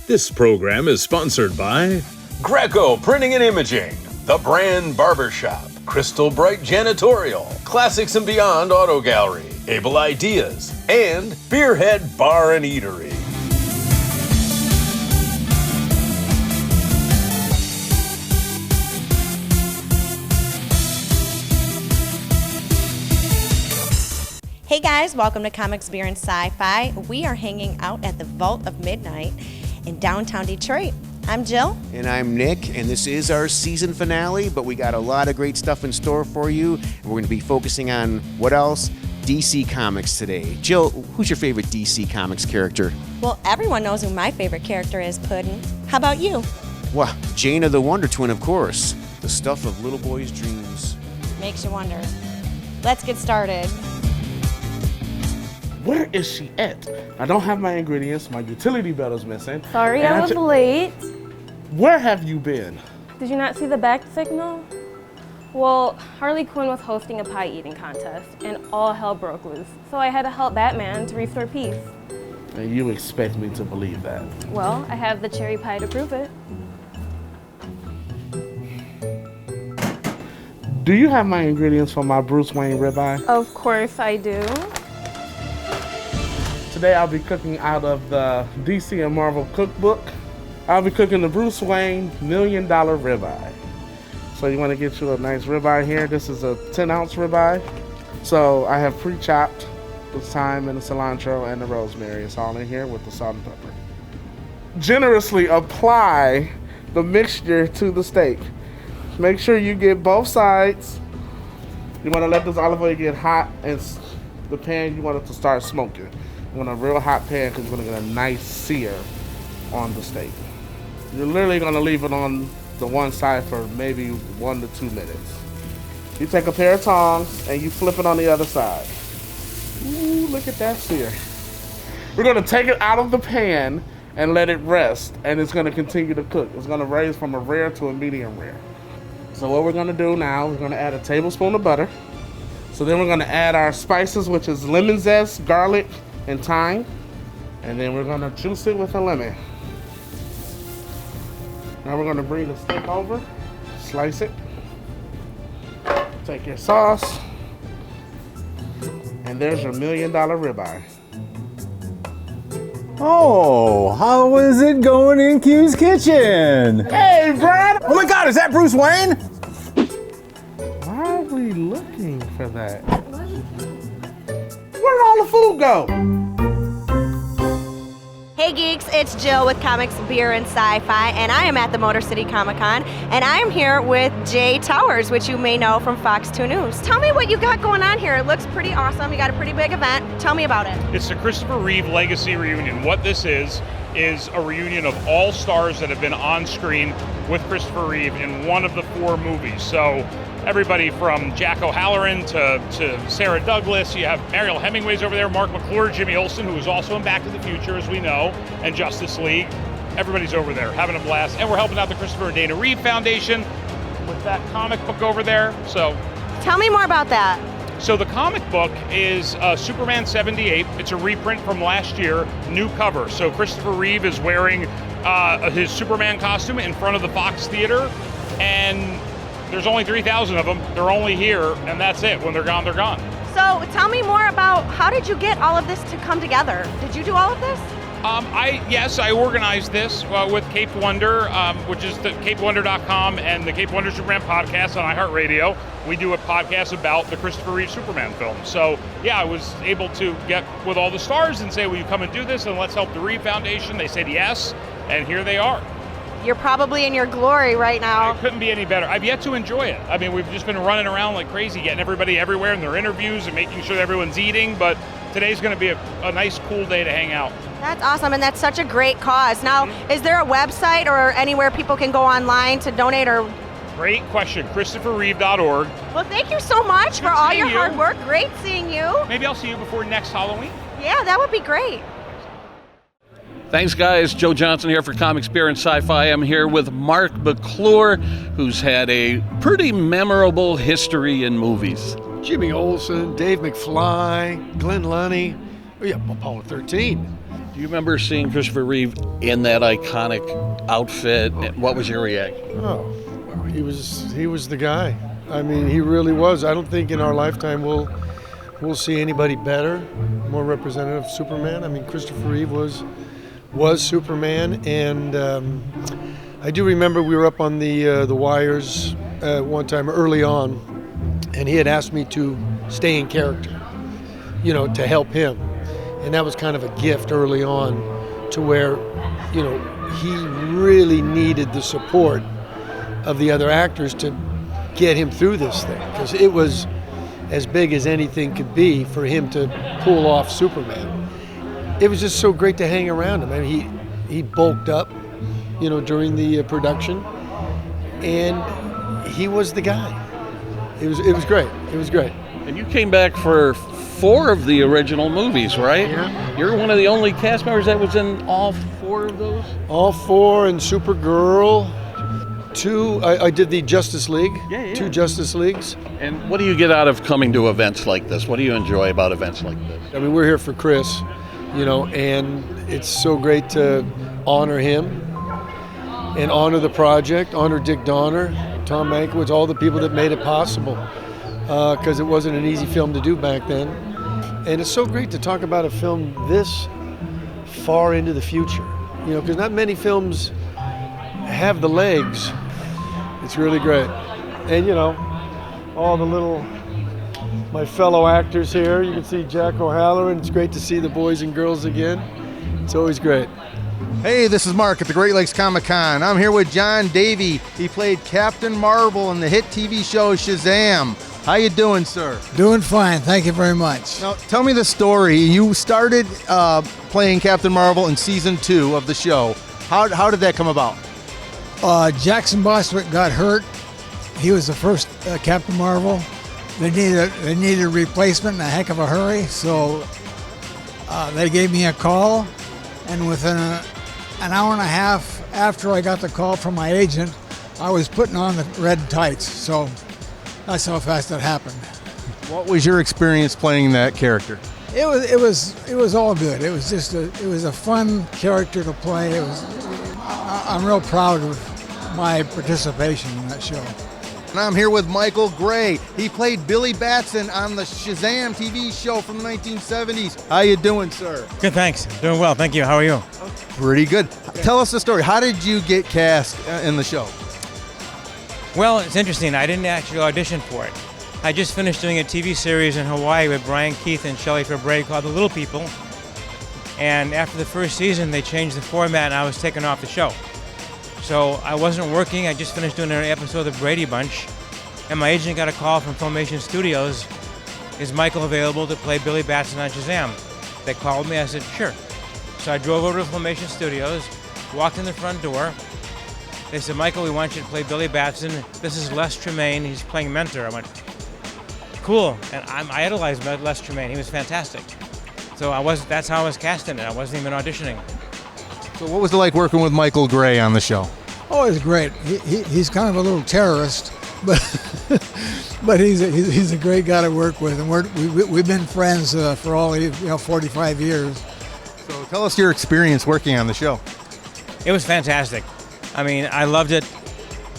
This program is sponsored by Greco Printing and Imaging, The Brand Barbershop, Crystal Bright Janitorial, Classics and Beyond Auto Gallery, Able Ideas, and Beerhead Bar and Eatery. Hey guys, welcome to Comics, Beer, and Sci-Fi. We are hanging out at the Vault of Midnight in downtown Detroit. I'm Jill. And I'm Nick, and this is our season finale, but we got a lot of great stuff in store for you. We're going to be focusing on, what else? DC Comics today. Jill, who's your favorite DC Comics character? Well, everyone knows who my favorite character is, Puddin'. How about you? Well, Jaina the Wonder Twin, of course. The stuff of little boys' dreams. Makes you wonder. Let's get started. Where is she at? I don't have my ingredients. My utility belt is missing. Sorry, I was late. Where have you been? Did you not see the back signal? Well, Harley Quinn was hosting a pie eating contest, and all hell broke loose. So I had to help Batman to restore peace. And you expect me to believe that? Well, I have the cherry pie to prove it. Do you have my ingredients for my Bruce Wayne ribeye? Of course I do. Today I'll be cooking out of the DC and Marvel cookbook. I'll be cooking the Bruce Wayne $1 Million ribeye. So you want to get you a nice ribeye here. This is a 10-ounce ribeye. So I have pre-chopped the thyme and the cilantro and the rosemary. It's all in here with the salt and pepper. Generously apply the mixture to the steak. Make sure you get both sides. You want to let this olive oil get hot, and the pan you want it to start smoking. You want a real hot pan because you're going to get a nice sear on the steak. You're literally going to leave it on the one side for maybe 1 to 2 minutes. You take a pair of tongs and you flip it on the other side. Ooh, look at that sear. We're going to take it out of the pan and let it rest, and it's going to continue to cook. It's going to raise from a rare to a medium rare. So what we're going to do now, we're going to add a tablespoon of butter. So then we're going to add our spices, which is lemon zest, garlic, and thyme, and then we're gonna juice it with a lemon. Now we're gonna bring the steak over, slice it, take your sauce, and there's your $1 Million ribeye. Oh, how is it going in Q's Kitchen? Hey, Brad! Oh my God, is that Bruce Wayne? Why are we looking for that? Where did all the food go? Hey geeks, it's Jill with Comics, Beer, and Sci-Fi, and I am at the Motor City Comic Con, and I am here with Jay Towers, which you may know from Fox 2 News. Tell me what you got going on here. It looks pretty awesome. You got a pretty big event. Tell me about it. It's the Christopher Reeve Legacy Reunion. What this is a reunion of all stars that have been on screen with Christopher Reeve in one of the 4 movies. So everybody from Jack O'Halloran to Sarah Douglas. You have Mariel Hemingway's over there, Mark McClure, Jimmy Olsen, who is also in Back to the Future, as we know, and Justice League. Everybody's over there having a blast. And we're helping out the Christopher and Dana Reeve Foundation with that comic book over there. So tell me more about that. So the comic book is Superman 78. It's a reprint from last year, new cover. So Christopher Reeve is wearing his Superman costume in front of the Fox Theater, and there's only 3,000 of them. They're only here, and that's it. When they're gone, they're gone. So tell me more about how did you get all of this to come together? Did you do all of this? I organized this with Cape Wonder, which is the CapeWonder.com and the Cape Wonder Superman podcast on iHeartRadio. We do a podcast about the Christopher Reeve Superman film. So yeah, I was able to get with all the stars and say, will you come and do this, and let's help the Reeve Foundation? They said yes, and here they are. You're probably in your glory right now. It couldn't be any better. I've yet to enjoy it. I mean, we've just been running around like crazy, getting everybody everywhere in their interviews and making sure that everyone's eating, but today's going to be a nice, cool day to hang out. That's awesome, and that's such a great cause. Now, is there a website or anywhere people can go online to donate? Or? Great question, ChristopherReeve.org. Well, thank you so much for all your hard work. Great seeing you. Maybe I'll see you before next Halloween. Yeah, that would be great. Thanks, guys. Joe Johnson here for Comics, Beer, and Sci-Fi. I'm here with Mark McClure, who's had a pretty memorable history in movies. Jimmy Olsen, Dave McFly, Glenn Lunny, Apollo 13. Do you remember seeing Christopher Reeve in that iconic outfit? What was your reaction? Oh, well, he was the guy. I mean, he really was. I don't think in our lifetime we'll see anybody better, more representative of Superman. I mean, Christopher Reeve was Superman, and I do remember we were up on the wires one time early on, and he had asked me to stay in character, you know, to help him. And that was kind of a gift early on to where, you know, he really needed the support of the other actors to get him through this thing, because it was as big as anything could be for him to pull off Superman. It was just so great to hang around him. I mean, he bulked up, you know, during the production, and he was the guy. It was great. It was great. And you came back for 4 of the original movies, right? Yeah. You're one of the only cast members that was in all 4 of those? All 4, and Supergirl. 2, I did the Justice League. Yeah. 2 Justice Leagues. And what do you get out of coming to events like this? What do you enjoy about events like this? I mean, we're here for Chris, you know, and it's so great to honor him and honor the project, honor Dick Donner, Tom Mankiewicz, all the people that made it possible, because it wasn't an easy film to do back then. And it's so great to talk about a film this far into the future, you know, because not many films have the legs. It's really great. And, you know, all my fellow actors here. You can see Jack O'Halloran. It's great to see the boys and girls again. It's always great. Hey, this is Mark at the Great Lakes Comic-Con. I'm here with John Davey. He played Captain Marvel in the hit TV show Shazam. How you doing, sir? Doing fine, thank you very much. Now, tell me the story. You started playing Captain Marvel in season 2 of the show. How did that come about? Jackson Bostwick got hurt. He was the first Captain Marvel. They needed a replacement in a heck of a hurry, so they gave me a call, and within an hour and a half after I got the call from my agent, I was putting on the red tights. So that's how fast that happened. What was your experience playing that character? It was all good. It was just a fun character to play. I'm real proud of my participation in that show. And I'm here with Michael Gray. He played Billy Batson on the Shazam TV show from the 1970s. How you doing, sir? Good, thanks. Doing well, thank you. How are you? Pretty good. Tell us the story. How did you get cast in the show? Well, it's interesting. I didn't actually audition for it. I just finished doing a TV series in Hawaii with Brian Keith and Shelley Fabre called The Little People. And after the first season, they changed the format and I was taken off the show. So I wasn't working. I just finished doing an episode of The Brady Bunch. And my agent got a call from Filmation Studios. Is Michael available to play Billy Batson on Shazam? They called me. I said, sure. So I drove over to Filmation Studios, walked in the front door. They said, Michael, we want you to play Billy Batson. This is Les Tremaine. He's playing Mentor. I went, cool. And I idolized Les Tremaine. He was fantastic. So that's how I was cast in it. I wasn't even auditioning. So what was it like working with Michael Gray on the show? Oh, it's great. He's kind of a little terrorist, but he's a great guy to work with, and we've been friends for all 45 years. So tell us your experience working on the show. It was fantastic. I mean, I loved it.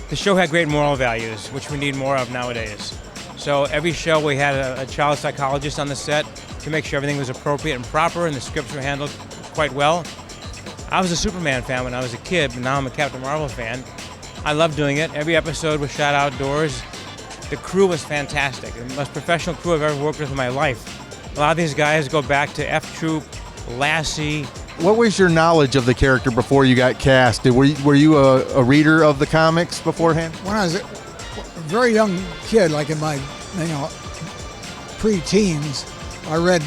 The show had great moral values, which we need more of nowadays. So every show we had a child psychologist on the set to make sure everything was appropriate and proper, and the scripts were handled quite well. I was a Superman fan when I was a kid, but now I'm a Captain Marvel fan. I love doing it. Every episode was shot outdoors. The crew was fantastic. The most professional crew I've ever worked with in my life. A lot of these guys go back to F Troop, Lassie. What was your knowledge of the character before you got cast? Were you a reader of the comics beforehand? When I was a very young kid, like in my pre-teens, I read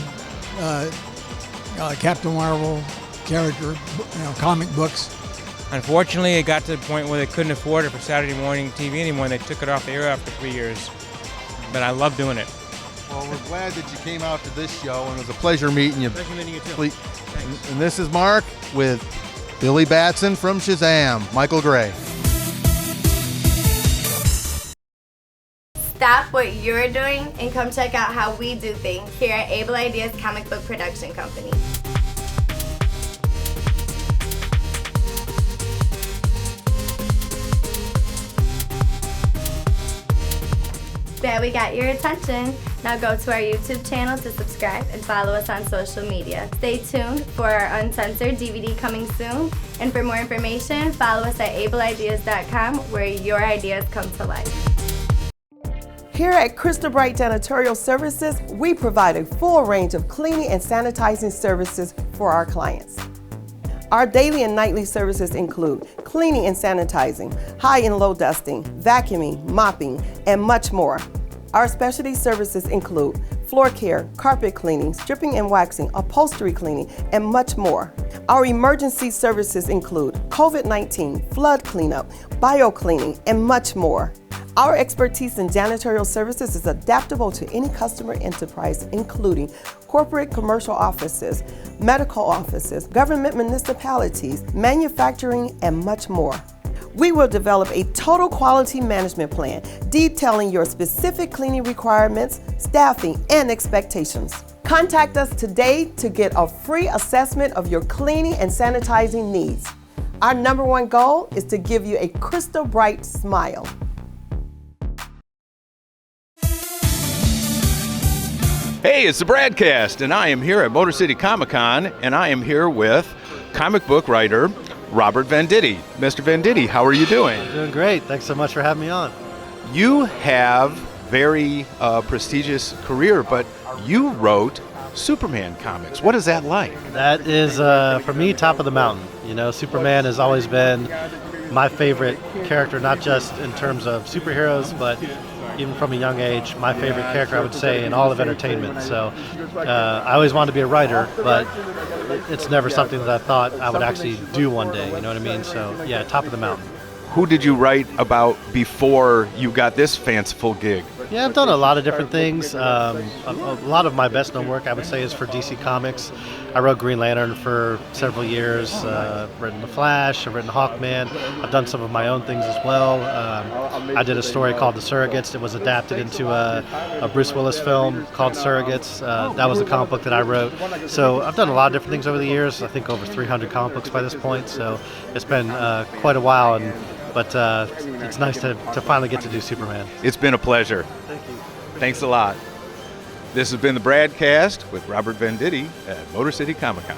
Captain Marvel character, comic books. Unfortunately, it got to the point where they couldn't afford it for Saturday morning TV anymore, and they took it off the air after 3 years. But I love doing it. Well, we're glad that you came out to this show, and it was a pleasure meeting you. Pleasure meeting you too. Thanks. And this is Mark with Billy Batson from Shazam, Michael Gray. Stop what you're doing and come check out how we do things here at Able Ideas Comic Book Production Company. that we got your attention. Now go to our YouTube channel to subscribe and follow us on social media. Stay tuned for our uncensored DVD coming soon. And for more information, follow us at ableideas.com where your ideas come to life. Here at Crystal Bright Janitorial Services, we provide a full range of cleaning and sanitizing services for our clients. Our daily and nightly services include cleaning and sanitizing, high and low dusting, vacuuming, mopping, and much more. Our specialty services include floor care, carpet cleaning, stripping and waxing, upholstery cleaning, and much more. Our emergency services include COVID-19, flood cleanup, bio cleaning, and much more. Our expertise in janitorial services is adaptable to any customer enterprise, including corporate commercial offices, medical offices, government municipalities, manufacturing, and much more. We will develop a total quality management plan detailing your specific cleaning requirements, staffing, and expectations. Contact us today to get a free assessment of your cleaning and sanitizing needs. Our #1 goal is to give you a crystal bright smile. Hey, it's the Bradcast, and I am here at Motor City Comic Con, and I am here with comic book writer Robert Venditti. Mr. Venditti, how are you doing? I'm doing great. Thanks so much for having me on. You have very prestigious career, but you wrote Superman comics. What is that like? That is, for me, top of the mountain. You know, Superman has always been my favorite character, not just in terms of superheroes, but even from a young age, my favorite character, I would say, in all of entertainment. So I always wanted to be a writer, but it's never something that I thought I would actually do one day, you know what I mean? So yeah, top of the mountain. Who did you write about before you got this fanciful gig? Yeah, I've done a lot of different things. A lot of my best known work, I would say, is for DC Comics. I wrote Green Lantern for several years, written The Flash, I've written Hawkman. I've done some of my own things as well. I did a story called The Surrogates that was adapted into a Bruce Willis film called Surrogates. That was a comic book that I wrote. So I've done a lot of different things over the years. I think over 300 comic books by this point. So it's been quite a while. But it's nice to finally get to do Superman. It's been a pleasure. Thank you. Thanks a lot. This has been the Bradcast with Robert Venditti at Motor City Comic Con.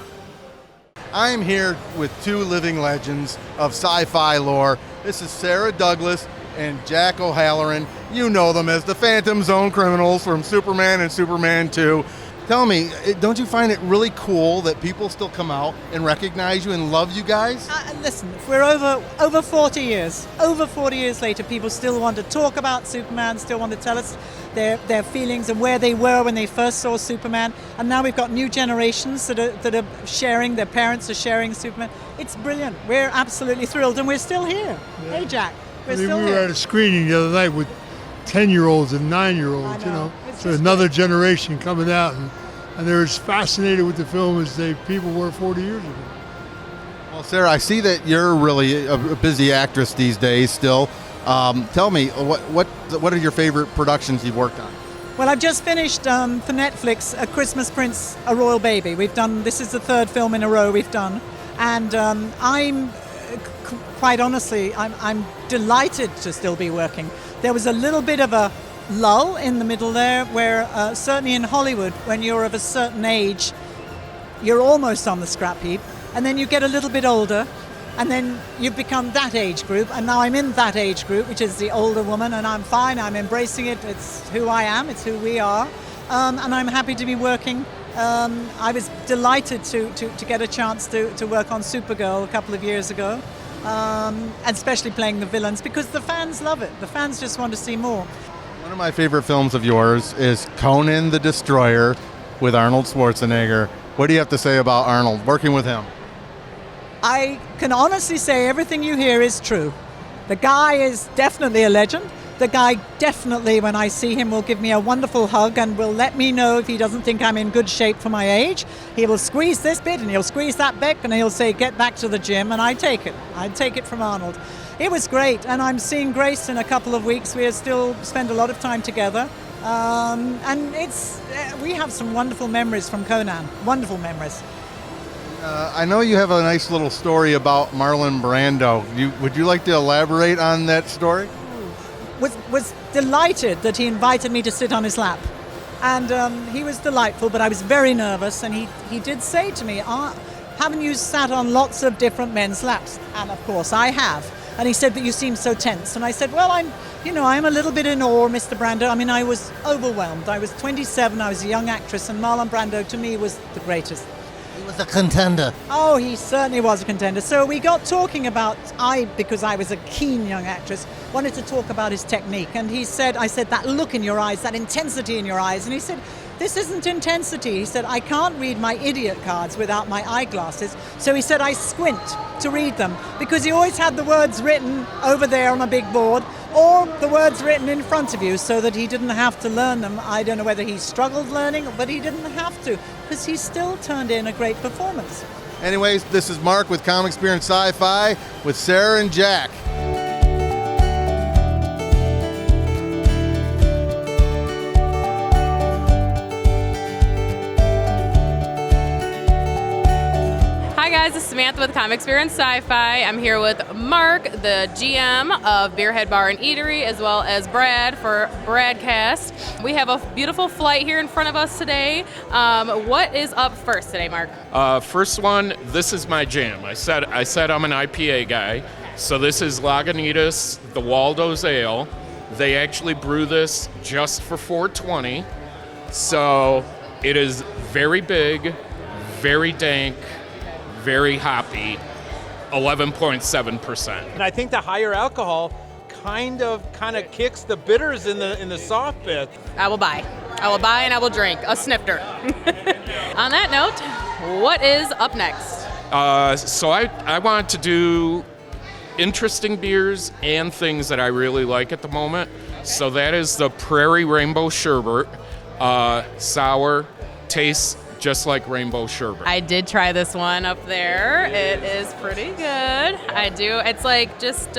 I'm here with two living legends of sci-fi lore. This is Sarah Douglas and Jack O'Halloran. You know them as the Phantom Zone criminals from Superman and Superman 2. Tell me, don't you find it really cool that people still come out and recognize you and love you guys? Listen, we're over 40 years. Over 40 years later, people still want to talk about Superman, still want to tell us their feelings and where they were when they first saw Superman. And now we've got new generations that are sharing, their parents are sharing Superman. It's brilliant. We're absolutely thrilled, and we're still here. Yeah. Hey, Jack, we're still here. We were at a screening the other night with 10-year-olds and 9-year-olds, you know. So another generation coming out, and they're as fascinated with the film as people were 40 years ago. Well, Sarah, I see that you're really a busy actress these days still. Tell me, what are your favorite productions you've worked on? Well, I've just finished for Netflix A Christmas Prince, A Royal Baby. This is the third film in a row we've done, and I'm quite honestly, I'm delighted to still be working. There was a little bit of a lull in the middle there where certainly in Hollywood, when you're of a certain age, you're almost on the scrap heap, and then you get a little bit older, and then you become that age group, and now I'm in that age group, which is the older woman, and I'm fine, I'm embracing it, it's who I am, it's who we are, and I'm happy to be working. I was delighted to get a chance to work on Supergirl a couple of years ago, and especially playing the villains, because the fans love it. The fans just want to see more. One of my favorite films of yours is Conan the Destroyer with Arnold Schwarzenegger. What do you have to say about Arnold, working with him? I can honestly say everything you hear is true. The guy is definitely a legend. The guy definitely, when I see him, will give me a wonderful hug and will let me know if he doesn't think I'm in good shape for my age. He will squeeze this bit and he'll squeeze that bit and he'll say, get back to the gym, and I take it. I'd take it from Arnold. It was great, and I'm seeing Grace in a couple of weeks. We still spend a lot of time together, and we have some wonderful memories from Conan, wonderful memories. I know you have a nice little story about Marlon Brando. Would you like to elaborate on that story? was delighted that he invited me to sit on his lap. And he was delightful, but I was very nervous. And he did say to me, haven't you sat on lots of different men's laps? And of course I have. And he said, but you seem so tense. And I said, well, I'm a little bit in awe, Mr. Brando. I mean, I was overwhelmed. I was 27, I was a young actress, and Marlon Brando to me was the greatest. He was a contender. Oh, he certainly was a contender. So we got talking about, because I was a keen young actress, wanted to talk about his technique. And I said, that look in your eyes, that intensity in your eyes. And he said, this isn't intensity. He said, I can't read my idiot cards without my eyeglasses. So he said, I squint to read them, because he always had the words written over there on a big board, or the words written in front of you, so that he didn't have to learn them. I don't know whether he struggled learning, but he didn't have to, because he still turned in a great performance. Anyways, this is Mark with Comic Experience Sci-Fi with Sarah and Jack. Hi guys, this is Samantha with Comic Experience Sci-Fi. I'm here with Mark, the GM of Beerhead Bar and Eatery, as well as Brad for Bradcast. We have a beautiful flight here in front of us today. What is up first today, Mark? First one, this is my jam. I said I'm an IPA guy. So this is Lagunitas, the WALDOS Ale. They actually brew this just for 420. So it is very big, very dank, very hoppy, 11.7%. And I think the higher alcohol kind of kicks the bitters in the soft bit. I will buy and I will drink a snifter. On that note, what is up next? So I want to do interesting beers and things that I really like at the moment. So that is the Prairie Rainbow Sherbet. Sour, tastes just like rainbow sherbet. I did try this one up there. It is pretty good. I do. It's like just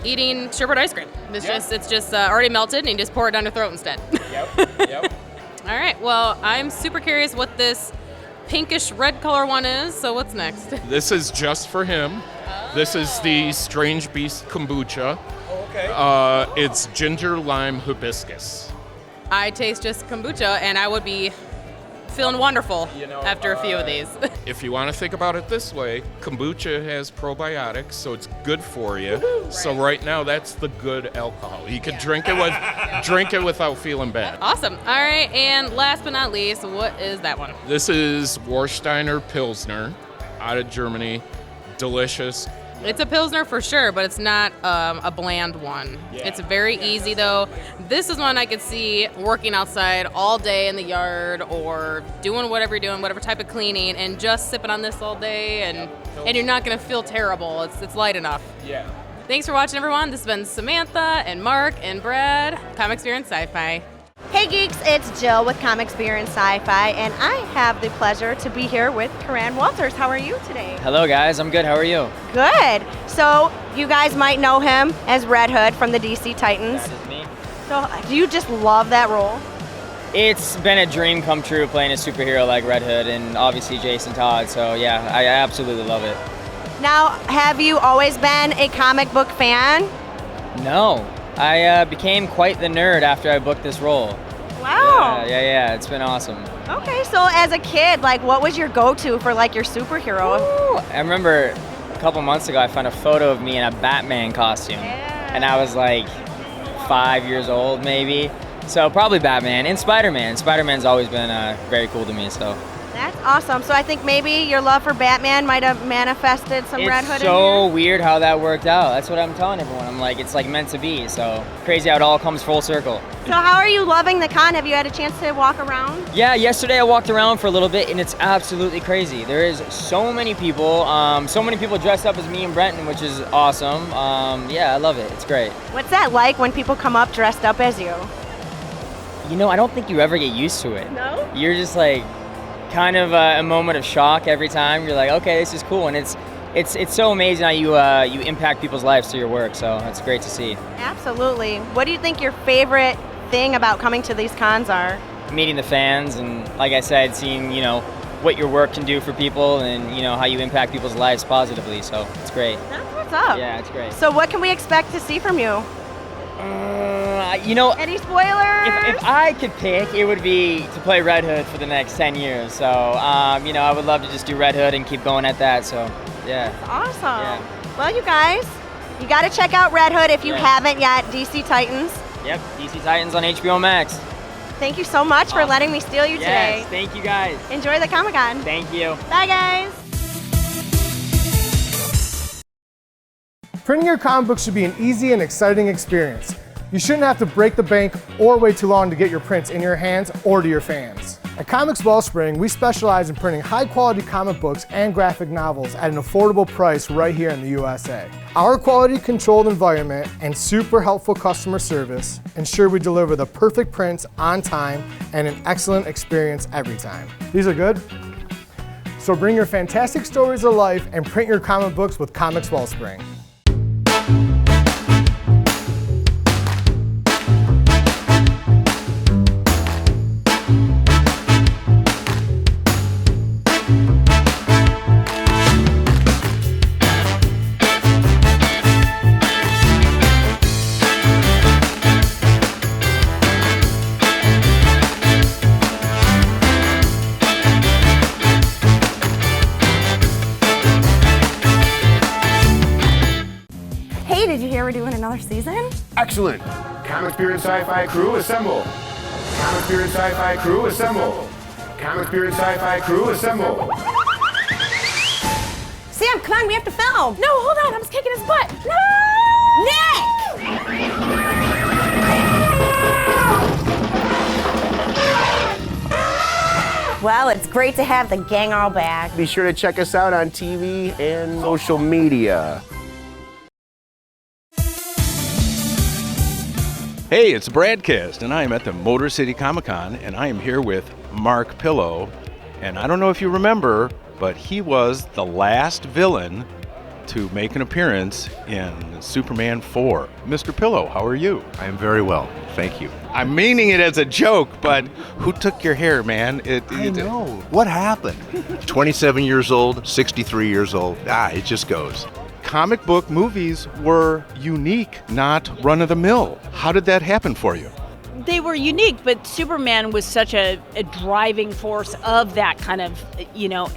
eating sherbet ice cream. It's just already melted, and you just pour it down your throat instead. Yep. All right. Well, I'm super curious what this pinkish red color one is. So what's next? This is just for him. This is the Strange Beast Kombucha. Oh, okay. It's ginger lime hibiscus. I taste just kombucha, and I would be feeling wonderful after a few of these. If you want to think about it this way, kombucha has probiotics, so it's good for you. Right. So right now, that's the good alcohol. You could drink it without feeling bad. Awesome. All right, and last but not least, what is that one? This is Warsteiner Pilsner out of Germany. Delicious. It's a Pilsner for sure, but it's not a bland one. Yeah. It's very easy though. This is one I could see working outside all day in the yard or doing whatever you're doing, whatever type of cleaning, and just sipping on this all day, and you're not gonna feel terrible. It's light enough. Yeah. Thanks for watching, everyone. This has been Samantha and Mark and Brad, Comic Experience Sci-Fi. Hey geeks, it's Jill with Comic Experience Sci-Fi, and I have the pleasure to be here with Curran Walters. How are you today? Hello guys, I'm good. How are you? Good. So you guys might know him as Red Hood from the DC Titans. That is me. So do you just love that role? It's been a dream come true playing a superhero like Red Hood and obviously Jason Todd, so yeah, I absolutely love it. Now, have you always been a comic book fan? No. I became quite the nerd after I booked this role. Wow. Yeah, it's been awesome. Okay, so as a kid, like, what was your go-to for, like, your superhero? Ooh, I remember a couple months ago I found a photo of me in a Batman costume. Yeah. And I was like 5 years old maybe. So probably Batman and Spider-Man. Spider-Man's always been very cool to me, so. That's awesome. So I think maybe your love for Batman might have manifested some Red Hood in It's here. so weird how that worked out. That's what I'm telling everyone. I'm like, it's like meant to be. So crazy how it all comes full circle. So how are you loving the con? Have you had a chance to walk around? Yeah, yesterday I walked around for a little bit and it's absolutely crazy. There is so many people dressed up as me and Brenton, which is awesome. Yeah, I love it. It's great. What's that like when people come up dressed up as you? You know, I don't think you ever get used to it. No? You're just like kind of a moment of shock every time. You're like, okay, this is cool, and it's so amazing how you impact people's lives through your work. So it's great to see. Absolutely. What do you think your favorite thing about coming to these cons are? Meeting the fans, and like I said, seeing what your work can do for people, and how you impact people's lives positively. So it's great. That's what's up. Yeah, it's great. So what can we expect to see from you? You know, any spoilers? If I could pick, it would be to play Red Hood for the next 10 years. So, you know, I would love to just do Red Hood and keep going at that. So, yeah. That's awesome. Well, you guys, you got to check out Red Hood if you haven't yet. DC Titans. Yep, DC Titans on HBO Max. Thank you so much for letting me steal you today. Yes, thank you guys. Enjoy the Comic-Con. Thank you. Bye, guys. Printing your comic book should be an easy and exciting experience. You shouldn't have to break the bank or wait too long to get your prints in your hands or to your fans. At Comics Wellspring, we specialize in printing high-quality comic books and graphic novels at an affordable price right here in the USA. Our quality-controlled environment and super helpful customer service ensure we deliver the perfect prints on time and an excellent experience every time. These are good? So bring your fantastic stories to life and print your comic books with Comics Wellspring. Did you hear we're doing another season? Excellent. Comic Spirit Sci-Fi crew assemble. Comic Spirit Sci-Fi crew assemble. Comic Spirit Sci-Fi crew assemble. Sam, come on, we have to film. No, hold on, I was kicking his butt. No! Nick! Well, it's great to have the gang all back. Be sure to check us out on TV and social media. Hey, it's Bradcast, and I am at the Motor City Comic Con, and I am here with Mark Pillow. And I don't know if you remember, but he was the last villain to make an appearance in Superman 4. Mr. Pillow, how are you? I am very well, thank you. I'm meaning it as a joke, but who took your hair, man? I know. What happened? 27 years old, 63 years old. It just goes. Comic book movies were unique, not run-of-the-mill. How did that happen for you? They were unique, but Superman was such a driving force of that kind of, you know,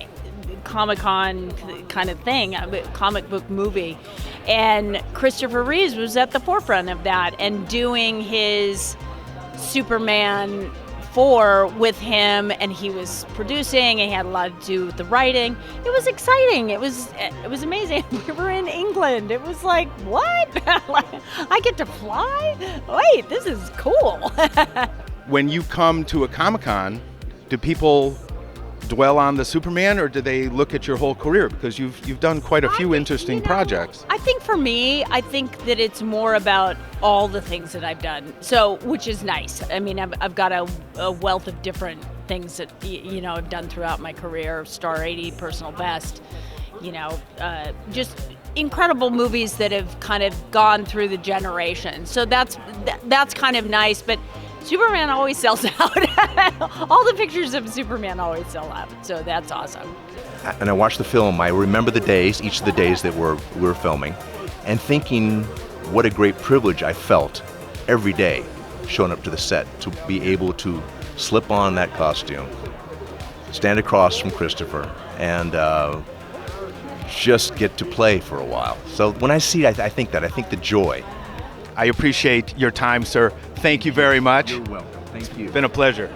Comic-Con kind of thing, comic book movie. And Christopher Reeves was at the forefront of that and doing his Superman 4 with him, and he was producing, and he had a lot to do with the writing. It was exciting. It was amazing. We were in England. It was like, what? I get to fly? Wait, this is cool. When you come to a Comic-Con, do people dwell on the Superman, or do they look at your whole career? Because you've done quite a few interesting projects. I think for me, I think that it's more about all the things that I've done, so which is nice. I mean, I've got a wealth of different things that you know I've done throughout my career. Star 80, Personal Best, you know, just incredible movies that have kind of gone through the generations. So that's kind of nice, but Superman always sells out. All the pictures of Superman always sell out, so that's awesome. And I watched the film. I remember the days, each of the days that we were filming, and thinking what a great privilege I felt every day showing up to the set to be able to slip on that costume, stand across from Christopher, and just get to play for a while. So when I see it, I think the joy. I appreciate your time, sir. Thank you very much. You're welcome. Thank you. It's been a pleasure.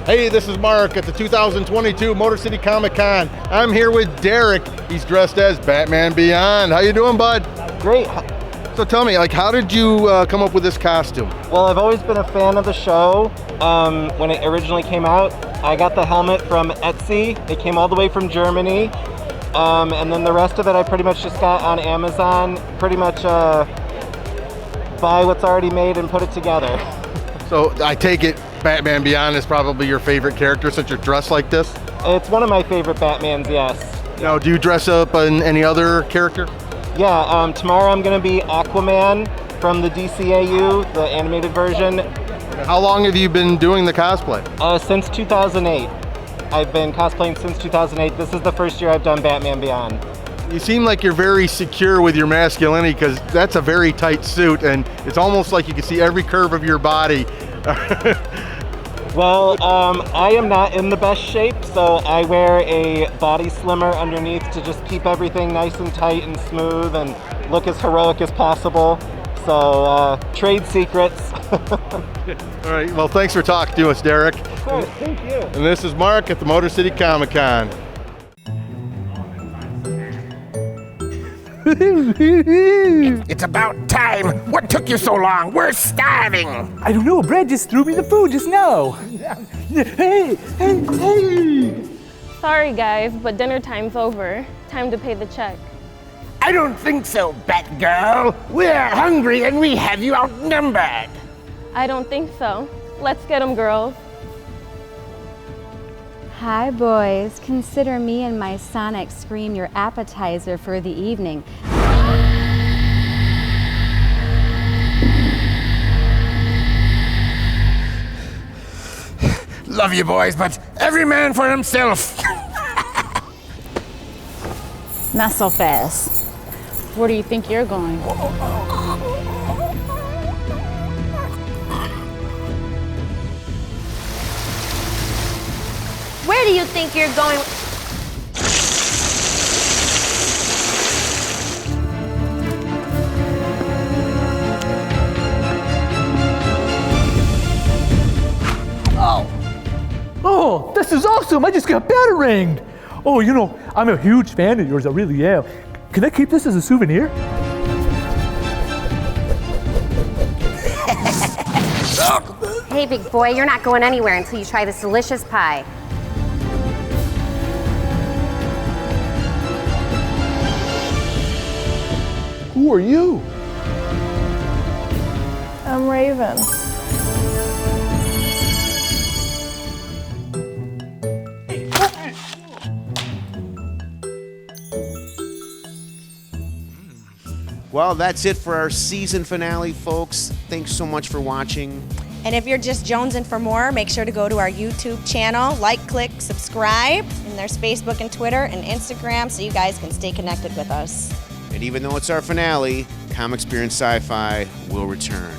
Hey, this is Mark at the 2022 Motor City Comic Con. I'm here with Derek. He's dressed as Batman Beyond. How you doing, bud? Great. So tell me, how did you come up with this costume? Well, I've always been a fan of the show. When it originally came out, I got the helmet from Etsy. It came all the way from Germany. And then the rest of it I pretty much just got on Amazon. Pretty much buy what's already made and put it together. So I take it Batman Beyond is probably your favorite character since you're dressed like this? It's one of my favorite Batmans, yes. Now, do you dress up in any other character? Yeah, tomorrow I'm going to be Aquaman from the DCAU, the animated version. How long have you been doing the cosplay? Since 2008. I've been cosplaying since 2008. This is the first year I've done Batman Beyond. You seem like you're very secure with your masculinity because that's a very tight suit and it's almost like you can see every curve of your body. Well, I am not in the best shape, so I wear a body slimmer underneath to just keep everything nice and tight and smooth and look as heroic as possible. So, trade secrets. All right, well, thanks for talking to us, Derek. Of course, thank you. And this is Mark at the Motor City Comic Con. It's about time. What took you so long? We're starving. I don't know. Brad just threw me the food just now. Hey. Sorry, guys, but dinner time's over. Time to pay the check. I don't think so, Batgirl. We're hungry and we have you outnumbered. I don't think so. Let's get 'em, girls. Hi, boys. Consider me and my sonic scream your appetizer for the evening. Love you boys, but every man for himself. Not so fast. Where do you think you're going? Where do you think you're going? Oh, this is awesome. I just got bataranged. Oh, you know, I'm a huge fan of yours. I really am. Can I keep this as a souvenir? Hey, big boy, you're not going anywhere until you try this delicious pie. Who are you? I'm Raven. Well, that's it for our season finale, folks. Thanks so much for watching. And if you're just jonesing for more, make sure to go to our YouTube channel, like, click, subscribe. And there's Facebook and Twitter and Instagram so you guys can stay connected with us. And even though it's our finale, Comics, Beer, and Sci-Fi will return.